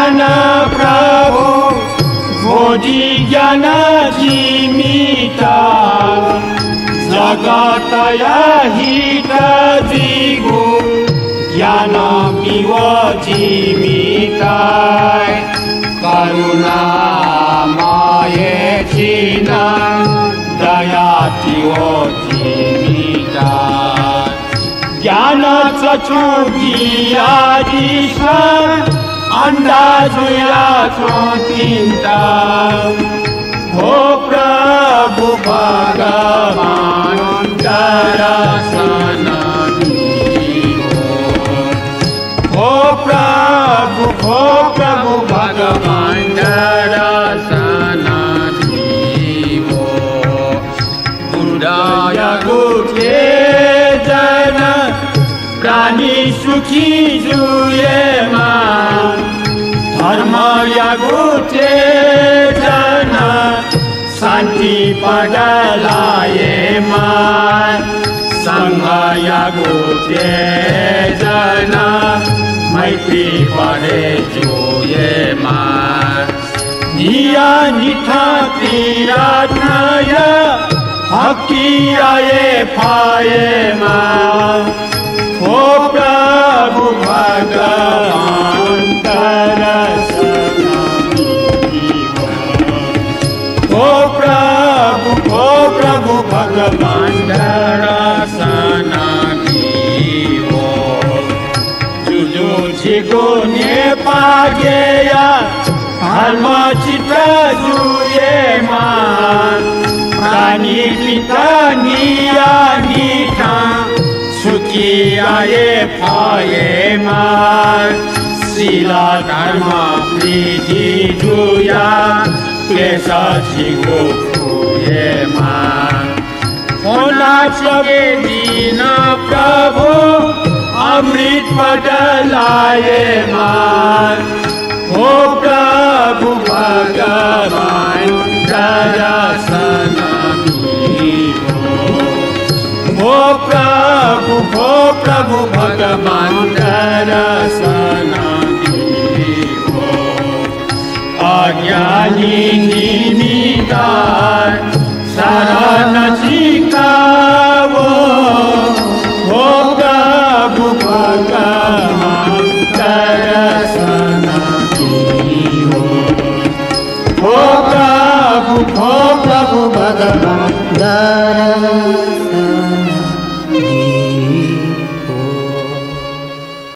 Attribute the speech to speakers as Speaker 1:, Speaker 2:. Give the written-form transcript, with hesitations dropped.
Speaker 1: ज्ञान प्रभु बोधी ज्ञान जीविता जगतया हित जीवु ज्ञान पिव जीविताय करुणामये चिन दया पिव जीविताय ज्ञान चक्षु दियादिशा अंदाजुया चिंता हो प्रभु भगवान दर्शन हो प्रभु भगवान दर्शन बुराय गुटे जन प्राणी सुखी जुए मान धर्म या गुटे जन शांति पडलाये मान संघ या गुटे जन मैत्री पडे जुए मान निया निठा तीरात्मय हकी आये पाये मान हो प्रभु भगवान दर्शन हो प्रभु भगवान दर्शन जुजो छिगो ने पागेया धर्म चित जुए मान प्राणी पिता निया निठा सुखी आये पाये मान शिला धर्म प्रीति जुया केसा छिगो फुए मान होना चगे दीन प्रभु अमृत बदलाये मान हो प्रभु भगवान दर्शन हो प्रभु भगवान दर्शन अज्ञानी निमित्ताय शरण सिखावो हो प्रभु भगवान दर्शन हो प्रभु भगवान दर्शन